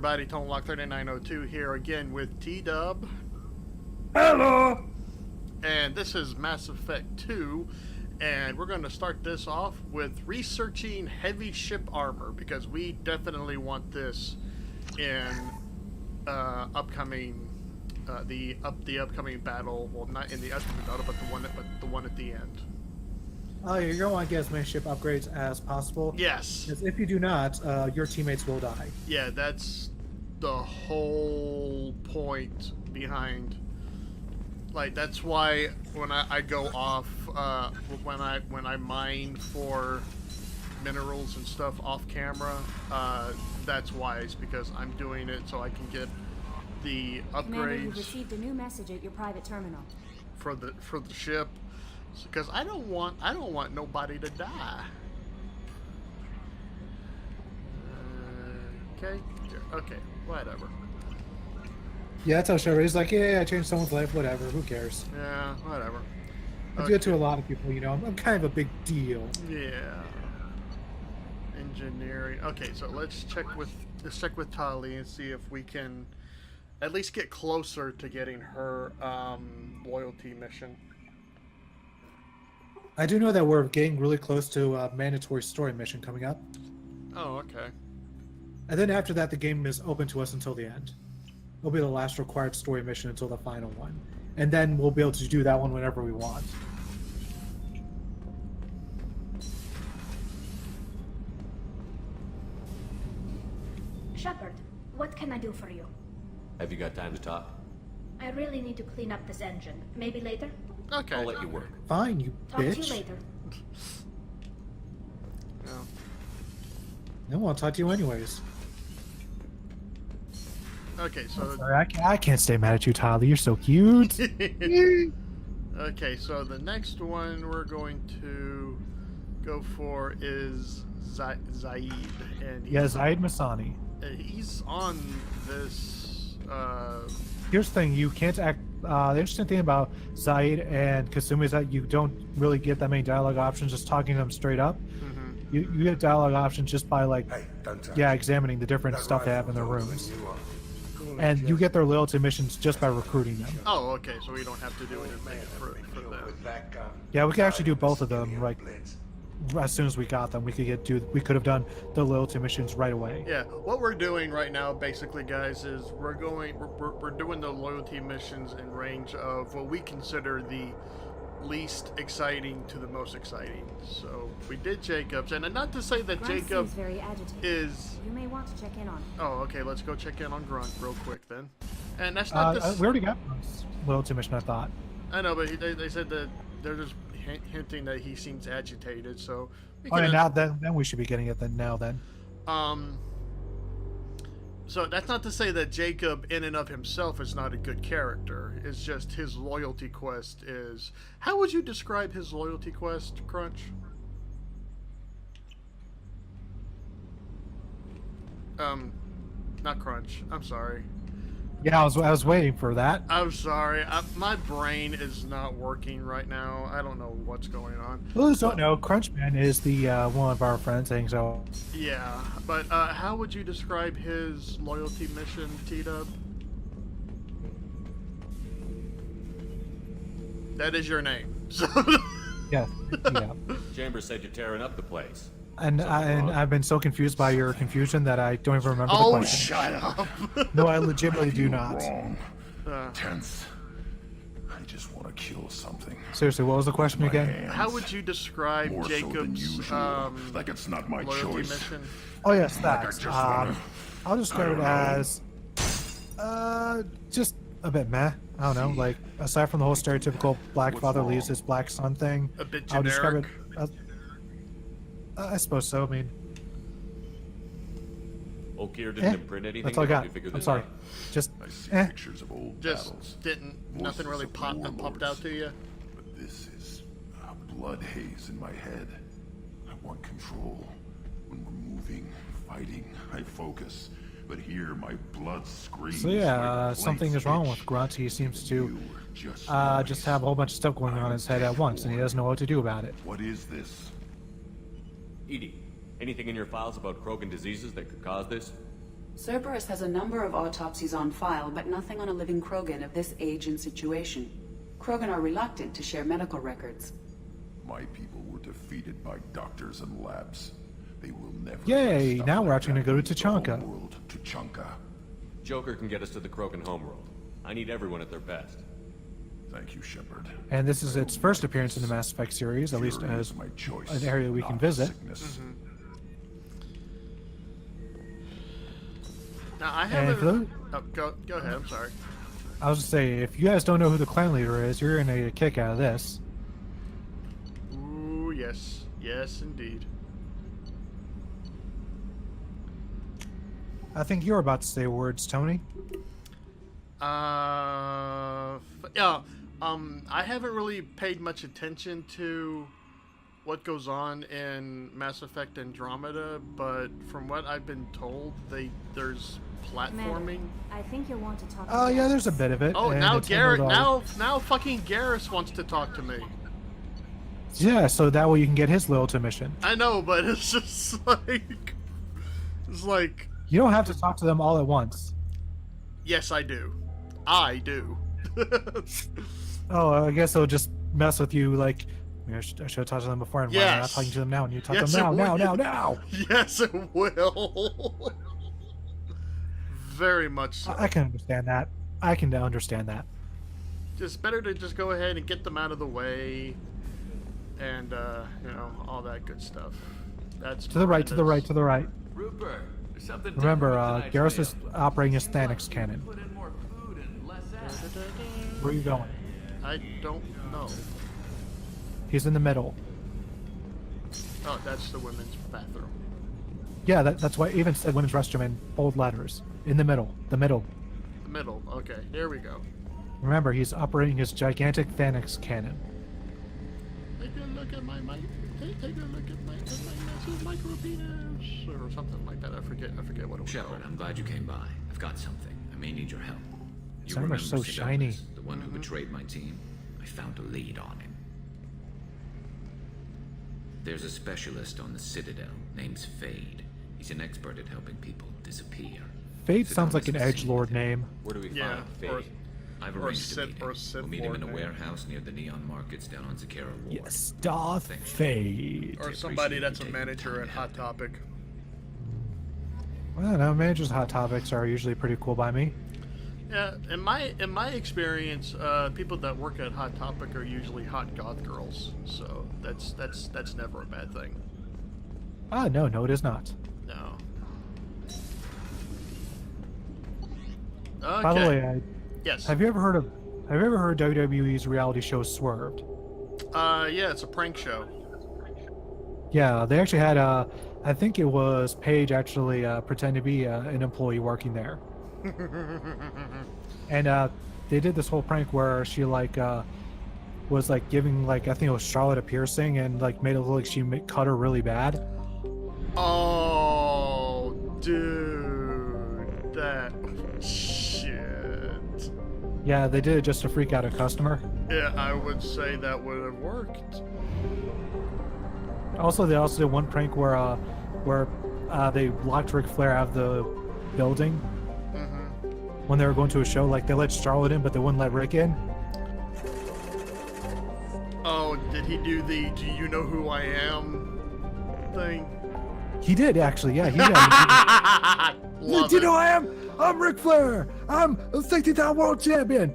everybody, ToneLock3902 here again with T-Dub. Hello! And this is Mass Effect 2, and we're going to start this off with researching heavy ship armor, because we definitely want this in the upcoming battle. Well, not in the upcoming battle, but the one at the end. Oh, you're going to want to get as many ship upgrades as possible. Yes. Because if you do not, your teammates will die. Yeah, that's the whole point behind. Like, that's why when I go off, when I mine for minerals and stuff off camera, that's why. It's because I'm doing it so I can get the upgrades. Commander, you've received a new message at your private terminal. For the ship, because I don't want nobody to die. Okay, whatever. Yeah, that's how Sherry's like, yeah, I changed someone's life, whatever, who cares? Yeah, whatever. I do it to a lot of people, you know, I'm kind of a big deal. Yeah. Engineering. Okay, so let's check with Tali and see if we can at least get closer to getting her loyalty mission. I do know that we're getting really close to a mandatory story mission coming up. Oh, okay. And then after that, the game is open to us until the end. It'll be the last required story mission until the final one. And then we'll be able to do that one whenever we want. Shepard, what can I do for you? Have you got time to talk? I really need to clean up this engine. Maybe later? Okay. I'll let you work. Fine, you Talk bitch. to you later. No. No, I'll talk to you anyways. Okay, so Sorry, I can't stay mad at you, Tyler. You're so cute. okay, so the next one we're going to go for is Zaid, and Zaid Masani. He's on this. Here's the thing: you can't act. The interesting thing about Zaid and Kasumi is that you don't really get that many dialogue options just talking to them straight up. Mm-hmm. You get dialogue options just by like, Hey, don't touch examining the different stuff they have in their rooms, and you get their loyalty missions just by recruiting them. Oh, okay, so we don't have to do anything for that. Yeah, we can actually do both of them. Like, as soon as we got them, we could we could have done the loyalty missions right away. Yeah, what we're doing right now, basically, guys, is we're doing the loyalty missions in range of what we consider the least exciting to the most exciting. So we did Jacob's, and not to say that Grunt Jacob seems very agitated. is. You may want to check in on him. Oh, okay. Let's go check in on Grunt real quick then. And that's not We already got loyalty mission, I thought. I know, but they said that they're just hinting that he seems agitated. So. We Okay, could've- now then we should be getting it then. So that's not to say that Jacob in and of himself is not a good character. It's just his loyalty quest is... How would you describe his loyalty quest, Crunch? Not Crunch. I'm sorry. Yeah, I was waiting for that. I'm sorry. My brain is not working right now. I don't know what's going on. Those don't know, Crunchman is the one of our friends saying so. Yeah, but how would you describe his loyalty mission, T-Dub? That is your name. So Yeah. Chambers said you're tearing up the place. And I've been so confused by your confusion that I don't even remember the oh, question. shut up. No, I legitimately do not. Wrong. Tense. I just want to kill something. Seriously, what was the question My again? hands. How would you describe More so than Jacob's usual. Like it's not my loyalty choice. mission? Oh yes, Like that. I just wanna- I'll describe it as just a bit meh. I don't know, like aside from the whole stereotypical black What's father wrong? leaves his black son thing. A bit I'll describe generic. it as, I suppose so. I mean, Okier didn't imprint anything that's all I to help got. you figure I'm this sorry. out. Just I see eh. pictures of old Just battles. nothing really Voices of popped out to you? But this is a blood haze in my head. I want control. When we're moving, fighting, I focus. But here, my blood screams. So yeah, like something lights is wrong itch. with Grunt. He seems to You just just have a whole bunch of stuff going on in his head at once, and he doesn't know what to do about it. What is this? Edie, anything in your files about Krogan diseases that could cause this? Cerberus has a number of autopsies on file, but nothing on a living Krogan of this age and situation. Krogan are reluctant to share medical records. My people were defeated by doctors and labs. They will never. Yay, stop now we're their actually gonna go to battle with the Tuchanka. homeworld, Tuchanka. Joker can get us to the Krogan homeworld. I need everyone at their best. Thank you, Shepard. And this is its first appearance in the Mass Effect series, at least Fury as is my choice, an area we can not visit. sickness. Now I And haven't. for those, Oh, go ahead. I'm sorry. I was just saying, if you guys don't know who the clan leader is, you're gonna get a kick out of this. Ooh, yes, yes, indeed. I think you're about to say words, Tony. Yeah. I haven't really paid much attention to what goes on in Mass Effect Andromeda, but from what I've been told, there's platforming. Commander, I think you'll want to talk to Oh yeah, Garrus. there's a bit of it. Oh, and now it's handled Garrett, all- now fucking Garrus wants to talk to me. Yeah, so that way you can get his loyalty mission. I know, but it's just like, it's like, You don't have to talk to them all at once. yes, I do. I do. Oh, I guess it'll just mess with you. Like, I should have talked to them before, and why am I not Yes. talking to them now? And you talk Yes, to them it now, will. now. Yes, it will. Very much so. I can understand that. I can understand that. Just better to just go ahead and get them out of the way, and you know, all that good stuff. That's To the right, to the right, to the right. Rupert, there's something Remember, different with Garrus tonight's is meal. operating his Thanix cannon. Put in more food and less ass. Where are you going? I don't know. He's in the middle. Oh, that's the women's bathroom. Yeah, that's why I even said women's restroom in bold letters. In the middle. The middle. The middle. Okay, here we go. Remember, he's operating his gigantic Thanix cannon. Take a look at my mic. Take a look at my massive micro penis, or something like that. I forget what it was Shepard, called. I'm glad you came by. I've got something. I may need your help. You Some are remember so Sidonis, shiny. the one who betrayed my team? I found a lead on him. There's a specialist on the Citadel named Fade. He's an expert at helping people disappear. Fade sounds like an Sidonis has seen edgelord with him. name. Where do we Yeah, find or- Fade? I've or arranged a Sith- meeting. or Sith We'll meet him in a Lord name. warehouse near the Neon Markets down on Zakera Ward. Yes, Darth Fade. Or I somebody appreciate that's you a taking manager time at to Hot help. Topic. Well, no, managers' hot topics are usually pretty cool by me. Yeah, in my experience, people that work at Hot Topic are usually hot goth girls. So that's never a bad thing. Ah, no, it is not. No. Okay. By the way, yes. have you ever heard of WWE's reality show Swerved? Yeah, it's a prank show. Yeah, they actually had I think it was Paige actually pretend to be an employee working there, and they did this whole prank where she was like giving I think it was Charlotte a piercing and made it look like she cut her really bad. Oh, dude, that shit. Yeah, they did it just to freak out a customer. Yeah, I would say that would have worked. Also, they also did one prank where they locked Ric Flair out of the building when they were going to a show. Like they let Charlotte in, but they wouldn't let Rick in. Oh, did he do the "Do you know who I am" thing? He did actually. Yeah, he did. Love Do you know it. who I am? I'm Ric Flair. I'm a 60-time world champion.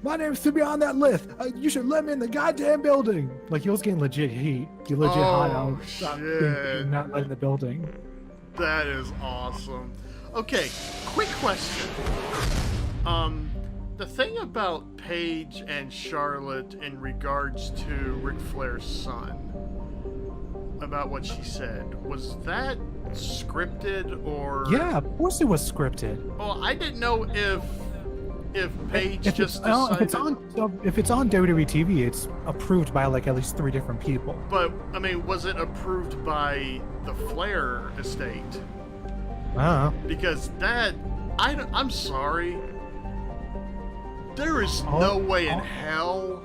My name's to be on that list. You should let me in the goddamn building. Like he was getting legit heat. He legit hot Oh, out. shit. Not letting the building. That is awesome. Okay, quick question. The thing about Paige and Charlotte in regards to Ric Flair's son, about what she said, was that scripted or? Yeah, of course it was scripted. Well, I didn't know if Paige If just it's, decided. if it's on WWE TV, it's approved by at least 3 different people. But I mean, was it approved by the Flair estate? Because that, I'm sorry. There is no way in hell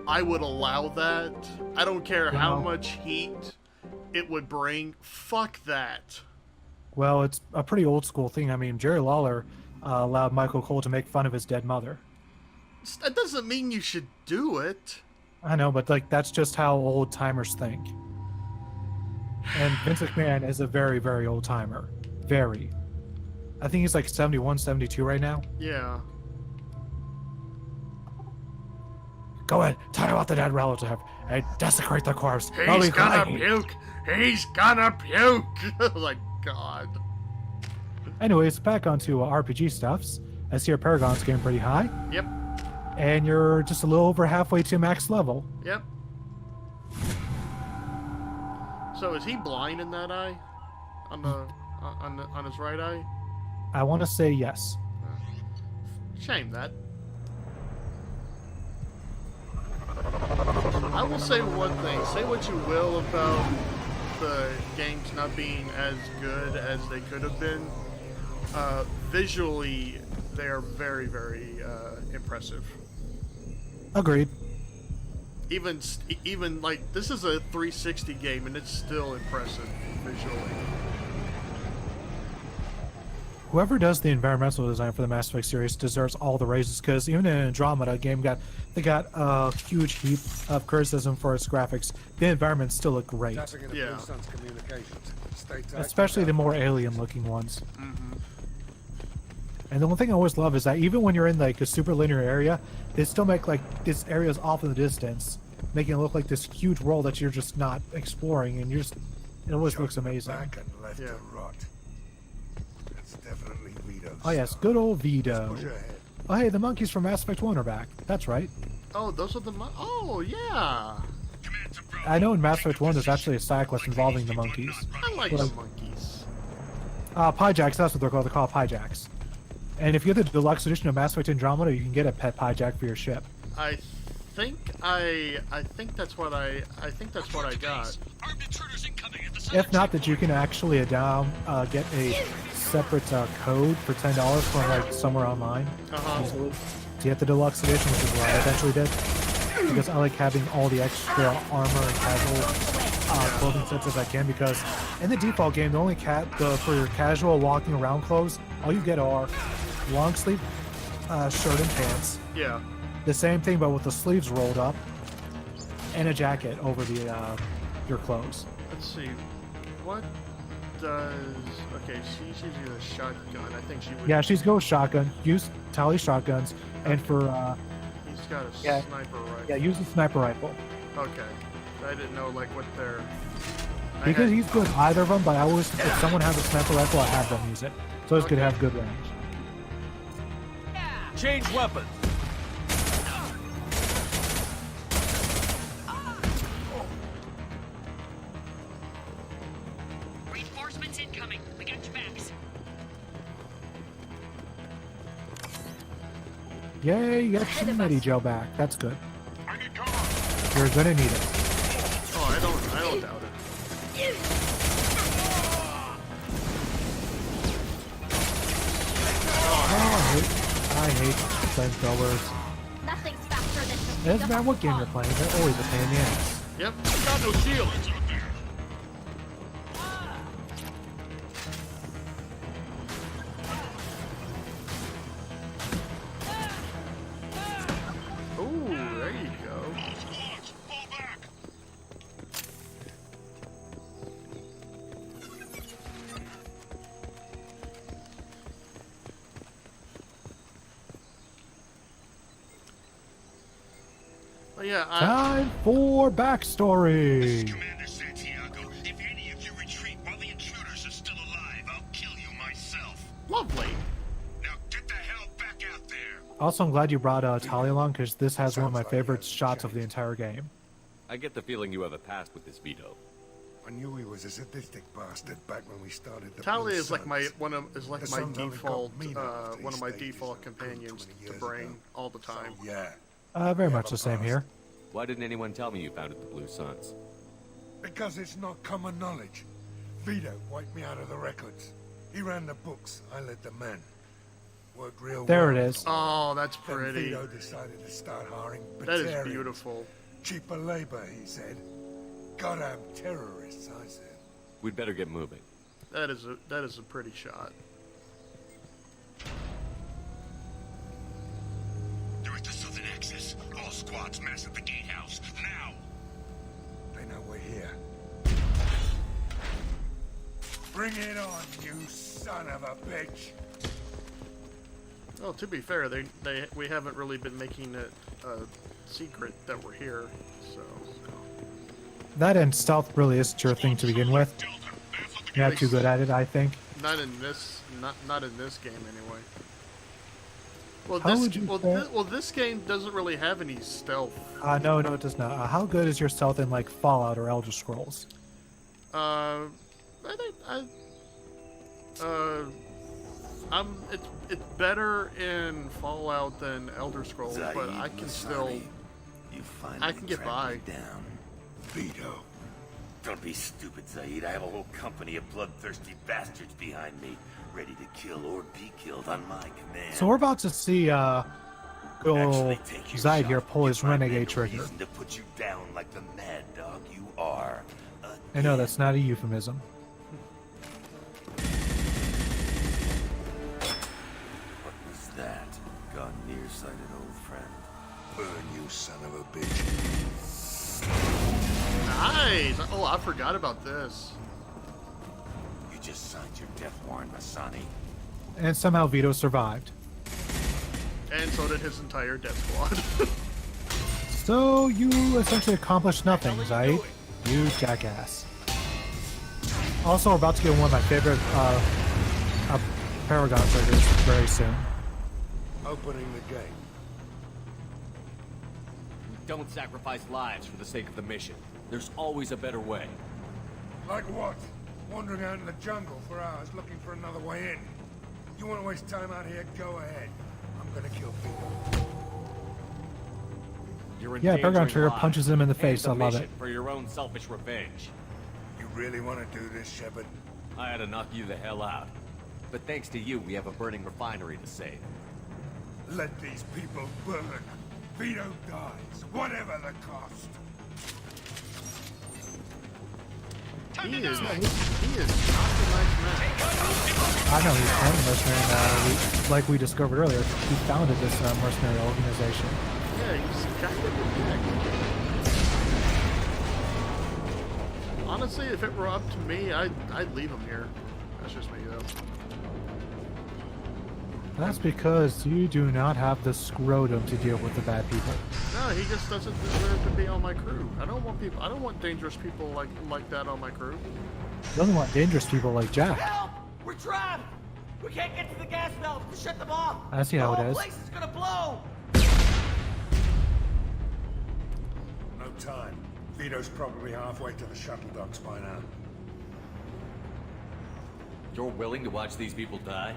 I would allow that. I don't care how Wow. much heat it would bring. Fuck that. Well, it's a pretty old school thing. I mean, Jerry Lawler allowed Michael Cole to make fun of his dead mother. That doesn't mean you should do it. I know, but like that's just how old timers think. And Vince McMahon is a very, very old timer. Very. I think he's like 71, 72 right now. Yeah. Go ahead, talk about the dead relative and desecrate the corpse. He's gonna puke. He's gonna puke. Like, God. Anyways, back onto RPG stuffs. I see your Paragon's getting pretty high, Yep. and you're just a little over halfway to max level. Yep. So is he blind in that eye? On the on his right eye? I want to say yes. Shame that. I will say one thing. Say what you will about the games not being as good as they could have been. Visually, they are very, very impressive. Agreed. Even like this is a 360 game and it's still impressive visually. Whoever does the environmental design for the Mass Effect series deserves all the raises, because even in Andromeda game got a huge heap of criticism for its graphics. The environments still look great, Yeah. especially the more alien-looking ones. Mm-hmm. And the one thing I always love is that even when you're in like a super linear area, they still make like this area's off in the distance, making it look like this huge world that you're just not exploring, and it always looks amazing. Back and left Yeah. to rot. That's definitely Vito's. Oh yes, good old Vito. Push ahead. Oh hey, the monkeys from Mass Effect 1 are back. That's right. Oh, those are the oh yeah. I know in Mass Effect 1 there's actually a side quest involving the monkeys. I like the monkeys. Pyjacks, that's what they're called. They're called Pyjacks. And if you get the deluxe edition of Mass Effect Andromeda, you can get a pet Pyjack for your ship. I think that's what I got. If not, that you can actually get a separate code for $10 from like somewhere online. Easily. To get the deluxe edition, which is what I eventually did, because I like having all the extra armor and casual clothing sets as I can. Because in the default game, the only for your casual walking around clothes, all you get are long sleeve shirt and pants. Yeah. The same thing, but with the sleeves rolled up, and a jacket over the your clothes. Let's see. What does... Okay, she's using a shotgun. I think she would... Yeah, she's go with shotgun. Use Tally shotguns, and for He's got a yeah. sniper rifle. yeah, use the sniper rifle. Okay. I didn't know, like, what their... Because he's good at either of them, but I always, if someone has a sniper rifle, I have them use it. So it's good to have good range. Change weapons. Reinforcements incoming. We got your backs. Yay, you got some Medi-Gel back. That's good. You're gonna need it. Oh, I don't doubt it. Oh, I hate flamethrowers. Nothing's faster than It doesn't matter what game you're playing, they're always a pain in the ass. Yep. Got no shield. Ooh, there you go. Oh yeah, Time for backstory. Commander Santiago, if any of you retreat while the intruders are still alive, I'll kill you myself. lovely. Now get the hell back out there. Also, I'm glad you brought Talia along, because this has one of my favorite shots of the entire game. I get the feeling you have a past with this Vito. I knew he was a sadistic bastard back when we started the Talia Blue is like my Suns. The my Suns only got default me after one of my these stages default of companions 20 to years bring ago. all the time. So, yeah. Very We much have the a same past. here. Why didn't anyone tell me you founded the Blue Suns? Because it's not common knowledge. Vito wiped me out of the records. He ran the books, I led the men. Worked real There well. it is. Oh, that's Then pretty. Vito decided to start hiring That is Batarians. beautiful. Cheaper labor, he said. Goddamn terrorists, I said. We'd better get moving. That is a pretty shot. They're at the southern axis. All squads mass at the gatehouse. Now! They know we're here. Bring it on, you son of a bitch! Well, to be fair, we haven't really been making it a secret that we're here, so. That and stealth really isn't your thing to begin with. You're not too good at it, I think. Not in this game anyway. Well, How would you say? This game doesn't really have any stealth. No, it does not. How good is your stealth in like Fallout or Elder Scrolls? It's better in Fallout than Elder Scrolls, but I can still. I can get by. Down. Vito. Don't be stupid, Zaid. I have a whole company of bloodthirsty bastards behind me, ready to kill or be killed on my command. So we're about to see good old Zaid here pull his renegade trigger. To put you down like the mad dog you are. I know that's not a euphemism. What was that? Gone nearsighted, old friend. Burn, you son of a bitch. Nice! Oh, I forgot about this. You just signed your death warrant, Masani. And somehow Vito survived. And so did his entire death squad. So you essentially accomplished nothing, Zaid. You jackass. Also, we're about to get one of my favorite Paragon triggers very soon. Opening the gate. Don't sacrifice lives for the sake of the mission. There's always a better way. Like what? Wandering out in the jungle for hours looking for another way in. You want to waste time out here? Go ahead. I'm gonna kill people. Yeah, Paragon Trigger punches him in the face. I love it. For your own selfish revenge. You really want to do this, Shepard? I had to knock you the hell out. But thanks to you, we have a burning refinery to save. Let these people burn. Vito dies, whatever the cost. He is not a nice man. I know he's a mercenary. Like we discovered earlier, he founded this mercenary organization. Yeah, he's kind of a dick. Honestly, if it were up to me, I'd leave him here. That's just me, though. That's because you do not have the scrotum to deal with the bad people. No, he just doesn't deserve to be on my crew. I don't want dangerous people like that on my crew. You only want dangerous people like Jack. Help! We're trapped! We can't get to the gas valve to shut them off! I see how it is. The whole place is gonna blow! No time. Vito's probably halfway to the shuttle docks by now. You're willing to watch these people die?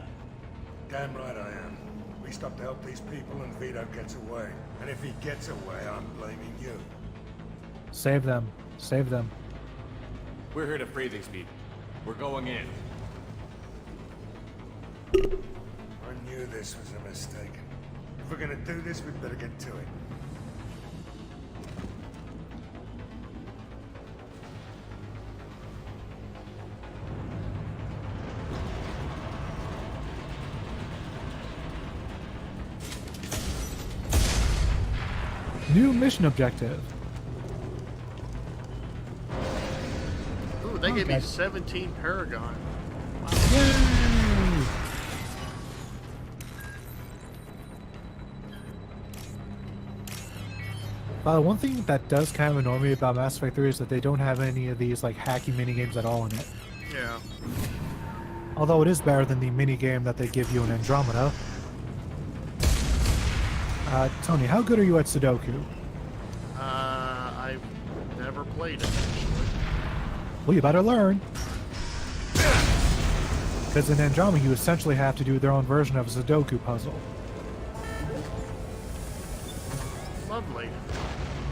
Damn right I am. We stop to help these people and Vito gets away. And if he gets away, I'm blaming you. Save them. Save them. We're here to free these people. We're going in. I knew this was a mistake. If we're gonna do this, we'd better get to it. New mission objective. Ooh, they gave me 17 Paragon. Yay! One thing that does kind of annoy me about Mass Effect 3 is that they don't have any of these like hacky minigames at all in it. Yeah. Although it is better than the minigame that they give you in Andromeda. Tony, how good are you at Sudoku? I've never played it, actually. Well, you better learn. Because in Andromeda, you essentially have to do their own version of a Sudoku puzzle. Lovely.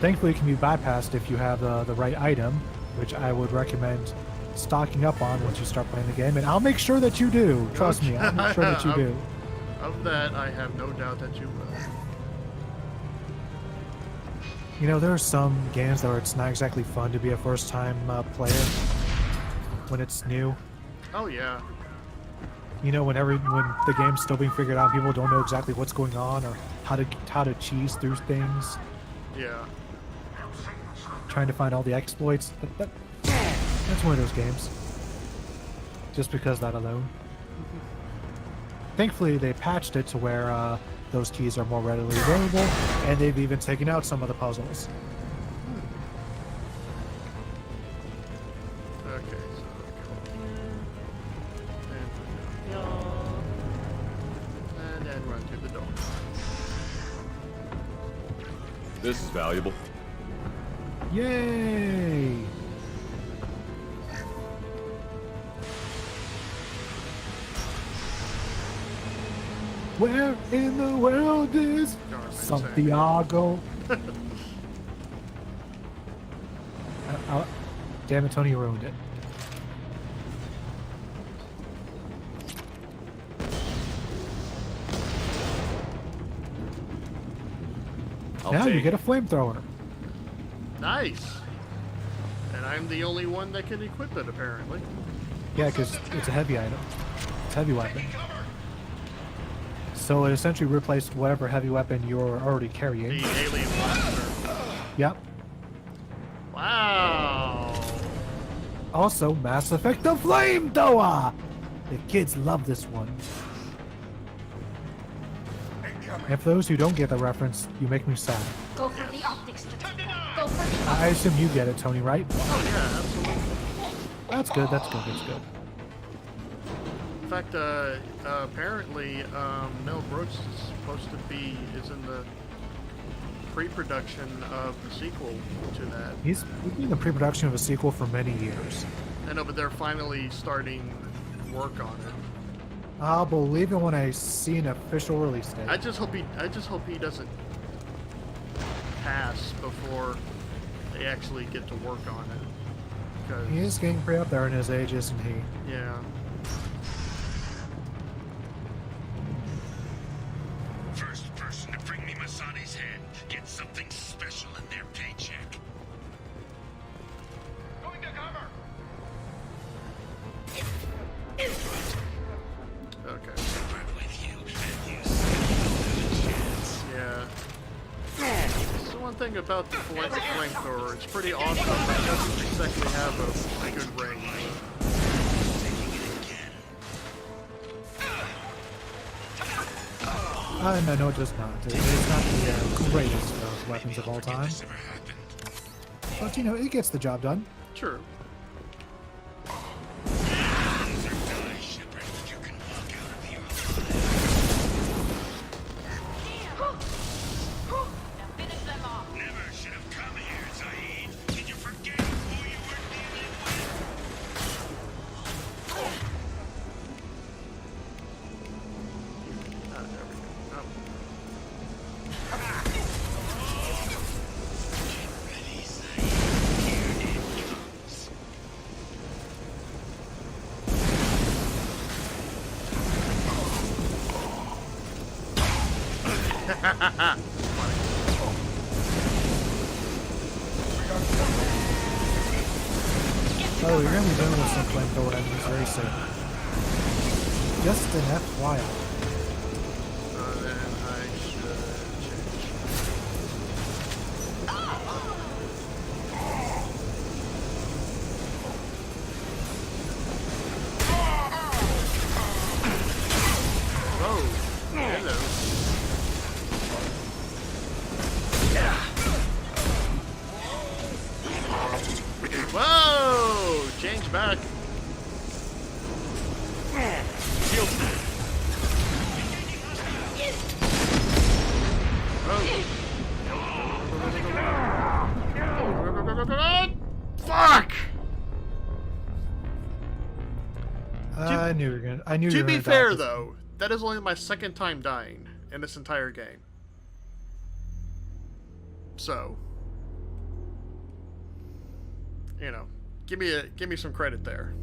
Thankfully, it can be bypassed if you have the right item, which I would recommend stocking up on once you start playing the game. And I'll make sure that you do. Trust me, I'll make sure that you do. Of that, I have no doubt that you will. You know, there are some games where it's not exactly fun to be a first-time player when it's new. Oh yeah. You know, when the game's still being figured out, people don't know exactly what's going on or how to cheese through things. Yeah. Trying to find all the exploits. That's one of those games. Just because that alone. Thankfully, they patched it to where those keys are more readily available, and they've even taken out some of the puzzles. Okay, so and then run through the door. This is valuable. Yay! Where in the world is Santiago? Damn it, Tony, you ruined it. Now you get a flamethrower. Nice. And I'm the only one that can equip it, apparently. Yeah, because it's a heavy item. It's a heavy weapon. So it essentially replaced whatever heavy weapon you're already carrying. The alien blaster. Yep. Wow. Also, Mass Effect the Flamethrower! The kids love this one. And for those who don't get the reference, you make me sad. Go for the optics. Go for the I assume you get it, Tony, right? Oh yeah, absolutely. That's good, that's good, that's good. In fact, apparently, Mel Brooks is in the pre-production of the sequel to that. He's been in the pre-production of a sequel for many years. I know, but they're finally starting work on it. I'll believe it when I see an official release date. I just hope he doesn't pass before they actually get to work on it. Because He is getting pretty up there in his age, isn't he? yeah. First person to bring me Masani's head gets something special in their paycheck. Going to cover. Okay. With you, and you Yeah. That's the one thing about the flamethrower. It's pretty awesome, but it doesn't exactly have a good range. No, it does not. It's not the greatest of weapons of all time. But, you know, it gets the job done. True. Oh, you're gonna be dealing with some flamethrower enemies very soon. Just an FYI. Then I should change. Oh, hello. Whoa! Change back. Fuck! I knew you were gonna. I knew. To you were be gonna die fair, this- though, that is only my second time dying in this entire game. So, you know, give me some credit there.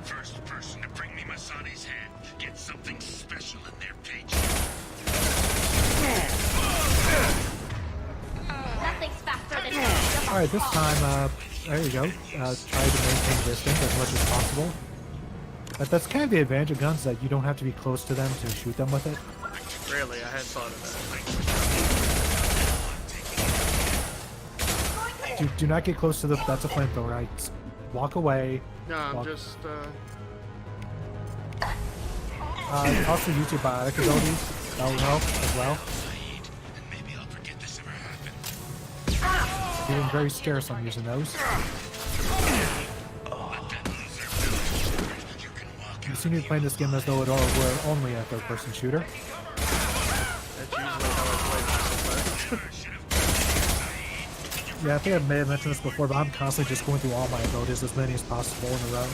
First person to bring me Masani's head gets something special in their paycheck. Nothing's faster than Alright, this time, there you go. Try to maintain distance as much as possible. But that's kind of the advantage of guns, that you don't have to be close to them to shoot them with it. Really, I hadn't thought of that. Do not get close to the... That's a flamethrower, right? Walk away. No, I'm walk. just, Also use your biotic abilities. That will help as well. Being very scarce, I'm using those. You seem to be playing this game as though it were only a third-person shooter. that's usually how I play Mass Effect. Yeah, I think I may have mentioned this before, but I'm constantly just going through all my abilities, as many as possible in a row.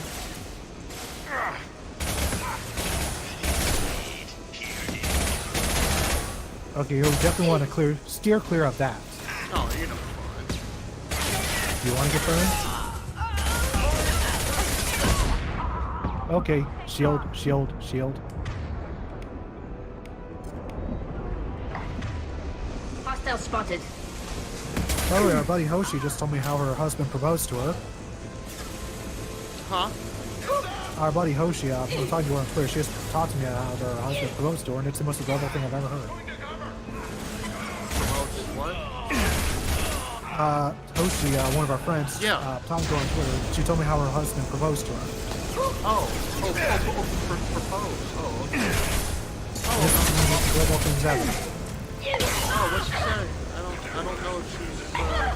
Okay, you'll definitely want to steer clear of that. Oh, you know. Do you want to get burned? Okay, shield, shield, shield. hostile spotted. Oh, our buddy Hoshi just told me how her husband proposed to her. Huh? Our buddy Hoshi, I'm talking to her on Twitter, she just talked to me about how her husband proposed to her, and it's the most adorable thing I've ever heard. What? Hoshi, one of our friends, Yeah. talked to her on Twitter, she told me how her husband proposed to her. Propose. Oh, okay. This is one of the most adorable things ever. Oh, what'd she say? I don't know if she's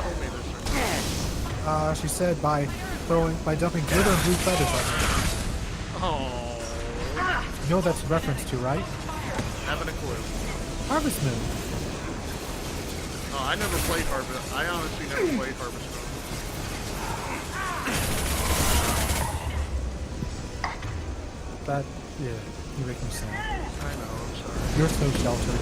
told me this. She said by dumping glitter and blue feathers on her. Oh. You know what that's a reference to, right? Having a clue. Harvest Moon. Oh, I never played Harvest. I honestly never played Harvest Moon. That, yeah, you make me sad. I know, I'm sorry. You're so sheltered.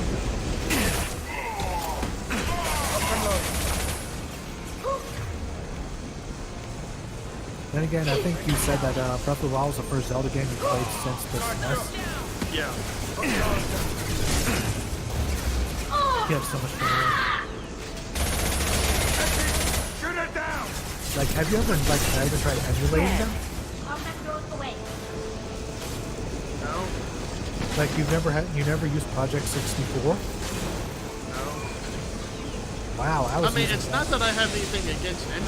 Then again, I think you said that Breath of the Wild was the first Zelda game you played since the SNES. Yeah. You have so much fun. Shoot it down! Like, have you ever tried emulating them? All that throws away. No? Like, you never used Project 64? No. Wow, I was. I mean, it's not that I have anything against any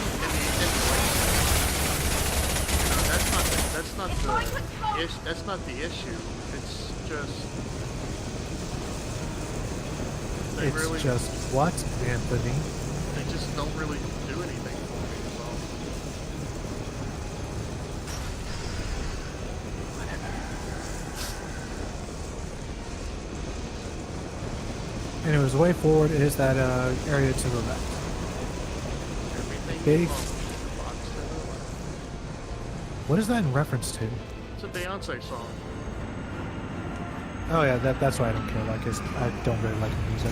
that's not the issue. It's just It's just what, Anthony? They just don't really do anything for me. So. Anyways, the way forward is that area to the left. Big. What is that in reference to? It's a Beyonce song. Oh yeah, that's why I don't care. Like, I don't really like the music.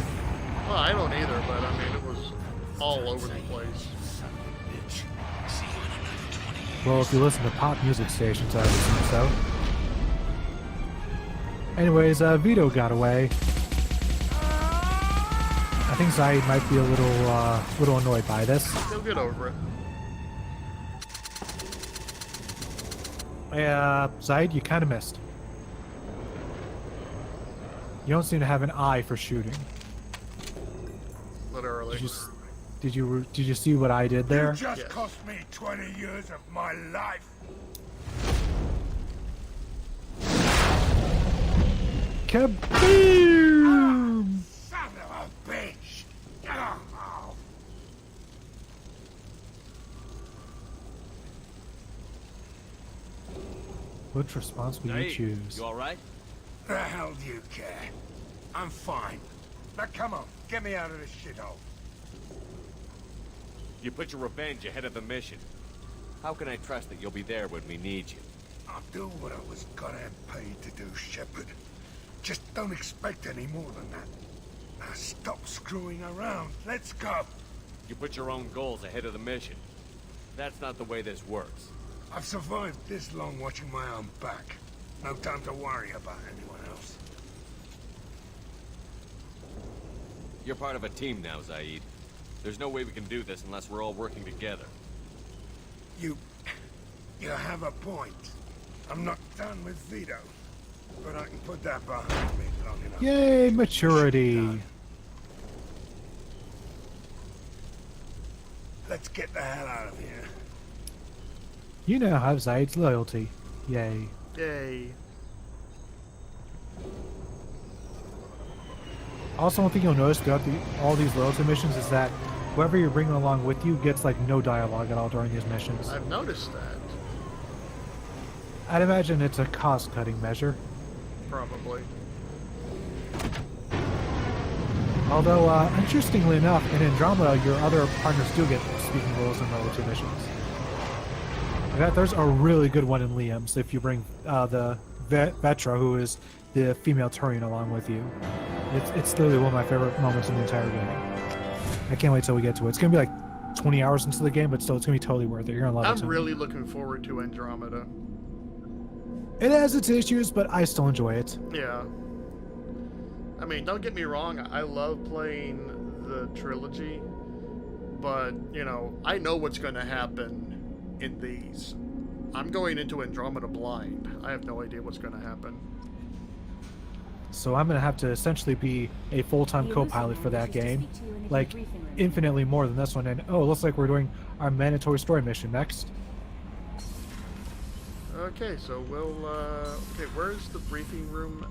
Well, I don't either, but I mean, it was all over the place. Well, if you listen to pop music stations, I would assume so. Anyways, Vito got away. I think Zaid might be a little annoyed by this. He'll get over it. Zaid, you kind of missed. You don't seem to have an eye for shooting. Literally. Did you see what I did there? You just cost me 20 years of my life. Kaboom! Son of a bitch! Oh. Which response will you choose? You alright? The hell do you care? I'm fine. Now come on, get me out of this shithole. You put your revenge ahead of the mission. How can I trust that you'll be there when we need you? I'll do what I was goddamn paid to do, Shepard. Just don't expect any more than that. Now stop screwing around. Let's go. You put your own goals ahead of the mission. That's not the way this works. I've survived this long watching my own back. No time to worry about anyone else. You're part of a team now, Zaid. There's no way we can do this unless we're all working together. You have a point. I'm not done with Vito, but I can put that behind me long enough. Yay, maturity. Let's get the hell out of here. You now have Zaid's loyalty. Yay. Yay. Also, one thing you'll notice throughout all these loyalty missions is that whoever you're bringing along with you gets like no dialogue at all during these missions. I've noticed that. I'd imagine it's a cost-cutting measure. Probably. Although, interestingly enough, in Andromeda, your other partners do get speaking roles in loyalty missions. In fact, there's a really good one in Liam's if you bring the Vetra, who is the female Turian, along with you. It's literally one of my favorite moments in the entire game. I can't wait till we get to it. It's gonna be like 20 hours into the game, but still, it's gonna be totally worth it. You're gonna love it. I'm really looking forward to Andromeda. It has its issues, but I still enjoy it. Yeah. I mean, don't get me wrong, I love playing the trilogy, but, you know, I know what's going to happen in these. I'm going into Andromeda blind. I have no idea what's going to happen. So I'm going to have to essentially be a full-time co-pilot for that game, like infinitely more than this one. And oh, it looks like we're doing our mandatory story mission next. Okay, so we'll, okay, where's the briefing room?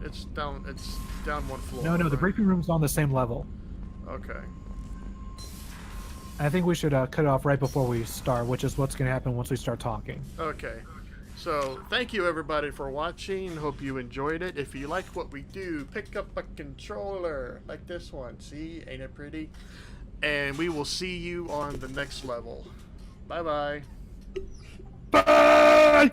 It's down one floor. No, the right? briefing room's on the same level. Okay. I think we should cut it off right before we start, which is what's going to happen once we start talking. Okay. So, thank you everybody for watching. Hope you enjoyed it. If you like what we do, pick up a controller like this one. See? Ain't it pretty? And we will see you on the next level. Bye-bye. Bye!